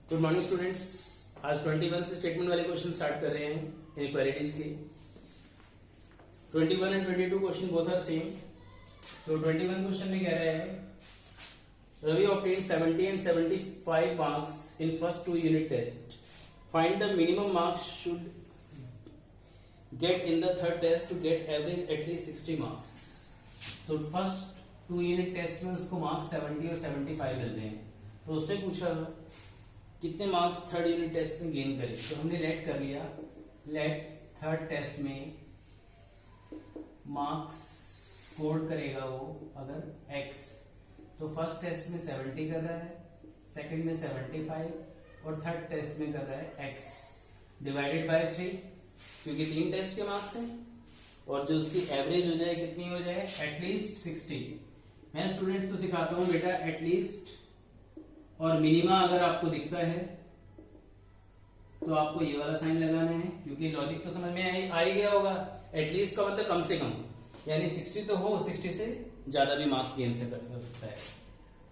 Good morning students. आज 21 से statement वाले क्वेश्चन स्टार्ट कर रहे हैं इनइक्वालिटीज के। 21 and 22 question both are same. तो 21 क्वेश्चन में कह रहा है Ravi obtained 70 and 75 marks in first two unit test. Find the minimum marks should get in the third test to get average at least 60 marks. तो first two unit test में उसको marks 70 और 75 मिलते हैं। तो उसने पूछा कितने मार्क्स थर्ड यूनिट टेस्ट में गेन करें। तो हमने लेट कर लिया, लेट थर्ड टेस्ट में मार्क्स स्कोर करेगा वो अगर x, तो फर्स्ट टेस्ट में 70 कर रहा है, सेकंड में 75 और थर्ड टेस्ट में कर रहा है x डिवाइडेड बाय 3, क्योंकि 3 टेस्ट के मार्क्स हैं और जो उसकी एवरेज हो जाए कितनी हो जाए एटलीस्ट 60। मैं स्टूडेंट्स को सिखाता हूँ बेटा एटलीस्ट और मिनिमा अगर आपको दिखता है तो आपको ये वाला साइन लगाना है, क्योंकि लॉजिक तो समझ में आ ही गया होगा। एटलीस्ट का मतलब कम से कम, यानी 60 तो हो, 60 से ज्यादा भी मार्क्स गेन से कर सकता है।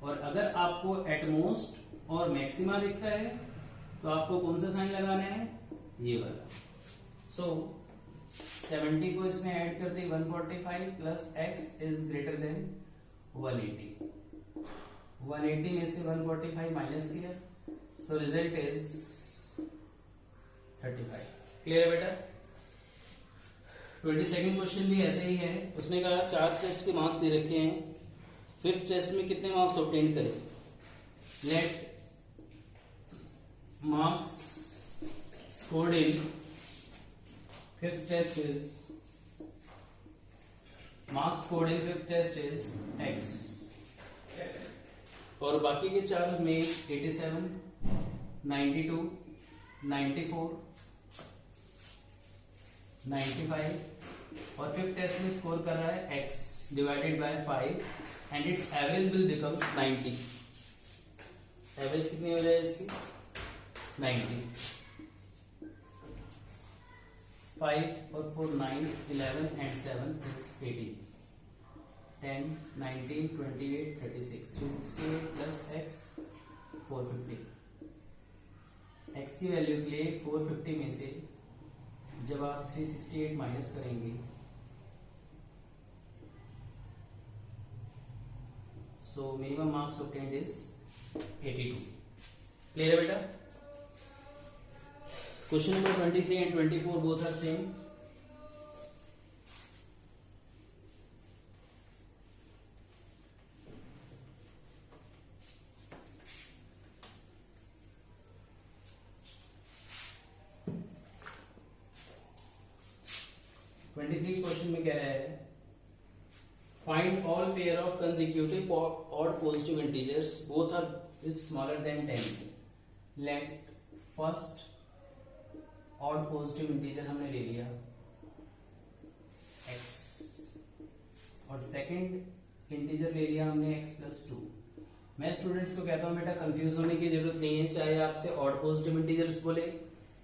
और अगर आपको एटमोस्ट और मैक्सिमा दिखता है तो आपको कौन सा साइन लगाना है, ये वाला। सो 70 को इसमें ऐड करते 145 plus x is greater than 180। 180 में से 145 माइनस किया, सो रिजल्ट इज 35। क्लियर है बेटा। 22nd क्वेश्चन भी ऐसे ही है। उसने कहा 4 टेस्ट के मार्क्स दे रखे हैं, फिफ्थ टेस्ट में कितने मार्क्स ऑब्टेन करें। Let marks scored in fifth test is marks scored in fifth test is x और बाकी के 4 में 87, 92, 94, 95 और फिफ्थ टेस्ट में स्कोर कर रहा है x divided by 5 and it's average will becomes 90। Average कितनी हो जाए इसकी 90। 5 और 4 9, 11 and 7 is 18। 10, 19, 28, 36, 368 plus x 450। x की वैल्यू के लिए 450 में से जब आप 368 माइनस करेंगे so minimum marks obtained is 82। Clear है बेटा। Question number 23 and 24 both are same. Question में कह रहा है find all pair of consecutive odd positive integers both are smaller than 10। Let first odd positive integer हमने ले लिया x और सेकंड इंटीजर ले लिया हमने x प्लस 2। मैं स्टूडेंट्स को कहता हूँ बेटा कंफ्यूज होने की जरूरत नहीं है, चाहे आपसे ऑड पॉजिटिव इंटीजर्स बोले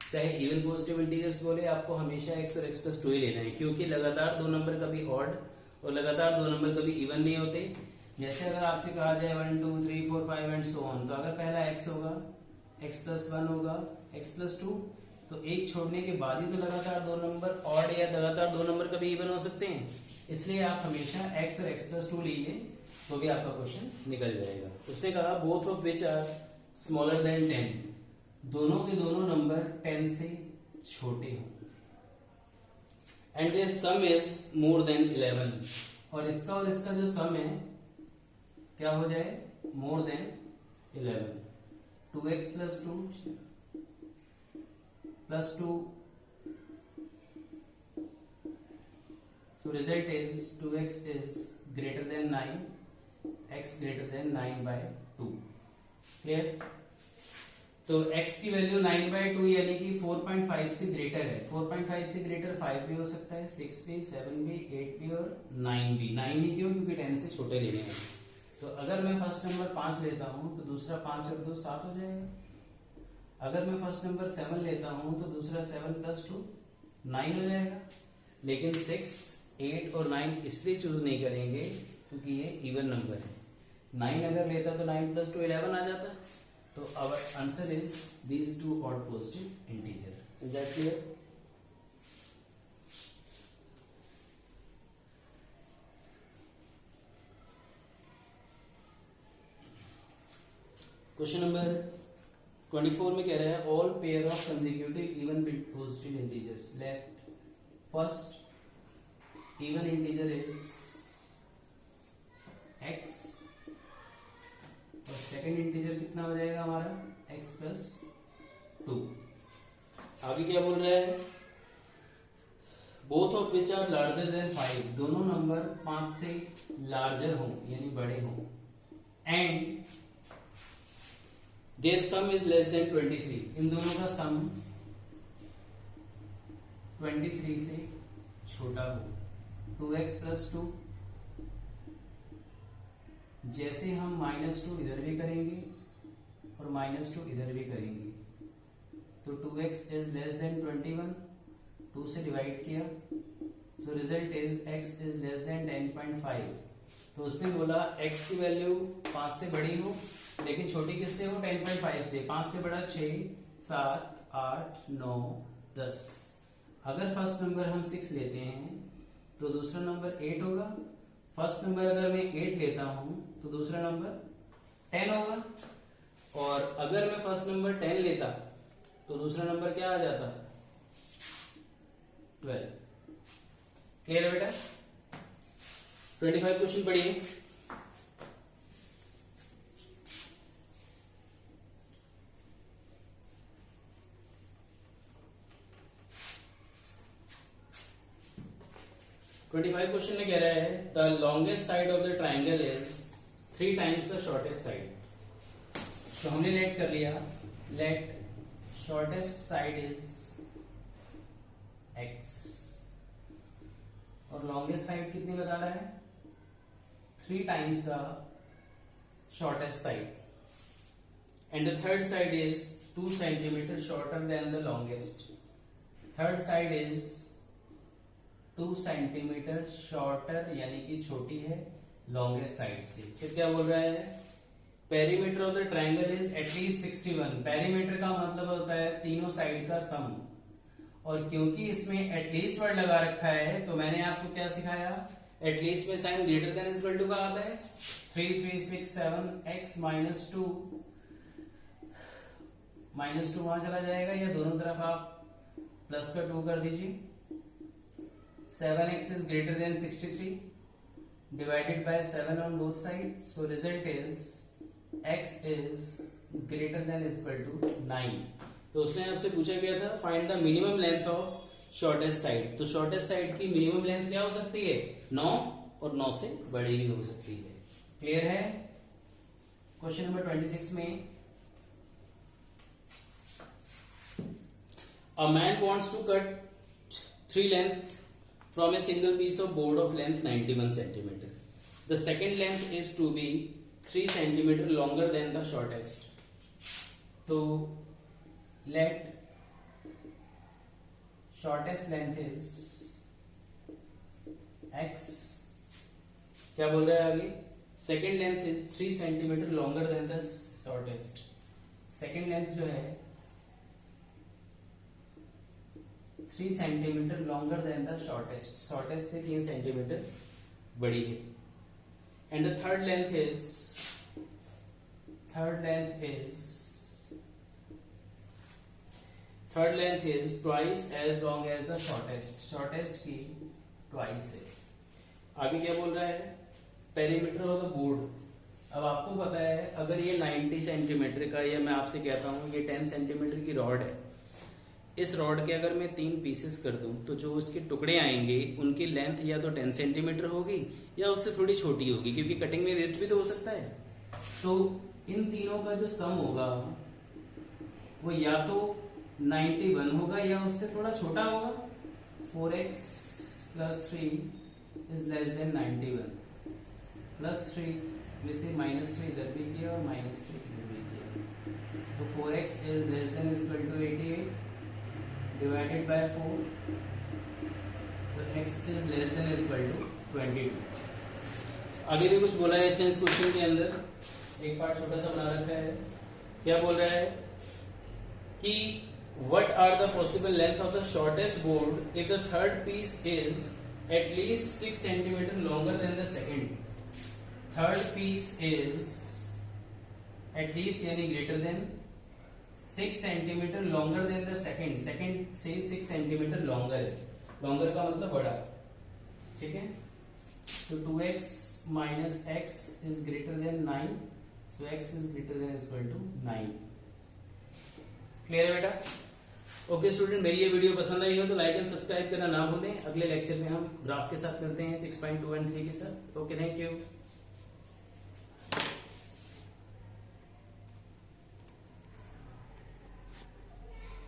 चाहे इवन पॉजिटिव इंटीजर्स बोले, आपको हमेशा x और x प्लस 2 ही लेना है, क्योंकि लगातार 2 नंबर कभी ऑड और लगातार 2 नंबर कभी इवन नहीं होते। जैसे अगर आपसे कहा जाए 1 2 3 4 5 एंड सो ऑन, तो अगर पहला x होगा, x प्लस 1 होगा, x प्लस 2, तो एक छोड़ने के बाद ही तो लगातार 2 नंबर ऑड या लगातार 2 नंबर कभी इवन हो सकते हैं। इसलिए आप हमेशा x और x प्लस 2 लीजिए तो भी आपका क्वेश्चन निकल जाएगा। उसने कहा both of which are smaller than 10, दोनों के दोनों नंबर 10 से छोटे हों and their sum is more than 11, और इसका जो सम है क्या हो जाए more than 11। 2x plus 2 plus 2, so result is 2x is greater than 9, x greater than 9 by 2। Clear. तो x की वैल्यू 9 by 2 यानी कि 4.5 से ग्रेटर है। 4.5 से ग्रेटर 5 भी हो सकता है, 6 भी, 7 भी, 8 भी और 9 भी। 9 ही क्यों, क्योंकि 10 से छोटे लेने हैं। तो अगर मैं फर्स्ट नंबर 5 लेता हूं तो दूसरा 5 और 2 7 हो जाएगा। अगर मैं फर्स्ट नंबर 7 लेता हूं तो दूसरा 7 प्लस 2 9 हो जाएगा। लेकिन 6, 8 और 9 इसलिए चूज नहीं करेंगे क्योंकि ये इवन नंबर है। 9 अगर लेता तो 9 प्लस 2 11 आ जाता, तो our answer is these two odd positive integer. Is that clear? Question number 24 में कह रहा है all pair of consecutive even positive integers, let first even integer is x और सेकंड इंटीजर कितना हो जाएगा हमारा x प्लस 2। आगे क्या बोल रहा है, both of which are larger than 5, दोनों नंबर 5 से लार्जर हो यानी बड़े हो, and their sum is less than 23, इन दोनों का सम 23 से छोटा हो। 2x प्लस 2, जैसे हम -2 इधर भी करेंगे और -2 इधर भी करेंगे तो 2x इज लेस देन 21, 2 से डिवाइड किया, so result is x is less then 10.5। तो उसने बोला x की वैल्यू 5 से बड़ी हो लेकिन छोटी किससे हो, 10.5 से। 5 से बड़ा 6, 7, 8, 9, 10। अगर फर्स्ट नंबर हम 6 लेते हैं तो दूसरा नंबर 8 होगा। फर्स्ट नंबर अगर मैं 8 लेता हूं तो दूसरा नंबर 10 होगा, और अगर मैं फर्स्ट नंबर 10 लेता तो दूसरा नंबर क्या आ जाता, 12। क्लियर है बेटा? 25 क्वेश्चन पढ़िए। क्वेश्चन में कह रहा है the longest side of the triangle is 3 times the shortest side. तो हमने लेट कर लिया, let shortest side is x और लॉन्गेस्ट साइड कितनी बता रहा है, 3 times the shortest side, and the third side is 2 centimetre shorter than the longest. Third side is 2 centimetre shorter यानी कि छोटी है लॉन्गेस्ट साइड से। फिर क्या बोल रहा है, perimeter of the triangle is at least 61। Perimeter का मतलब होता है तीनों साइड का सम, और क्योंकि इसमें एटलीस्ट वर्ड लगा रखा है तो मैंने आपको क्या सिखाया, एटलीस्ट में sign greater than equal to का आता है। 3, 3, 6, 7 x -2 वहां चला जाएगा, या दोनों तरफ आप प्लस का 2 कर दीजिए। 7x is greater than 63 divided by 7 on both sides, so result is x is greater than equal to 9। तो उसने आपसे पूछा गया था find the minimum length of shortest side. तो शॉर्टेस्ट साइड की मिनिमम लेंथ क्या हो सकती है, 9, और 9 से बड़ी भी हो सकती है। क्लियर है? क्वेश्चन नंबर 26 में a man wants to cut 3 length from a single piece of board of length 91 centimeter. The second length is to be 3 centimeter longer than the shortest. So let shortest length is x. क्या बोल रहा है आगे, second length is 3 centimeter longer than the shortest. second length जो है 3 centimetre longer than the shortest, shortest से 3 centimetre बड़ी है, and the third length is twice as long as the shortest, shortest की ट्वाइस है। आगे क्या बोल रहा है, पेरीमीटर ऑफ द बोर्ड। अब आपको पता है अगर ये 90 सेंटीमीटर का, या मैं आपसे कहता हूँ ये 10 सेंटीमीटर की रॉड है, इस रॉड के अगर मैं 3 पीसेस कर दूं तो जो उसके टुकड़े आएंगे उनकी लेंथ या तो 10 सेंटीमीटर होगी या उससे थोड़ी छोटी होगी, क्योंकि कटिंग में वेस्ट भी तो हो सकता है। तो इन तीनों का जो सम होगा वो या तो 91 होगा या उससे थोड़ा छोटा होगा। 4x + 3 इज लेस देन 91, +3 में से -3 इधर भी किया और -3 इधर भी किया, तो 4x is less than equal to 88 divided by 4, तो x is less than equal to 22। आगे भी कुछ बोला है इस टेंस क्वेश्चन के अंदर, एक पार्ट छोटा सा बना रखा है। क्या बोल रहा है कि what are the possible length of the shortest board if the third piece is at least 6 centimeter longer than the second. Third piece is at least यानी greater than 6 centimeter longer than the second. Second से 6 centimeter longer है. Longer का मतलब बड़ा. ठीक है? तो 2x minus x is greater than 9. So x is greater than or equal to 9. Clear है बेटा? ओके स्टूडेंट, मेरी ये वीडियो पसंद आई हो तो लाइक एंड सब्सक्राइब करना ना भूलें। अगले लेक्चर में हम ग्राफ के साथ मिलते हैं 6.2 और 3 के साथ। Okay, thank you.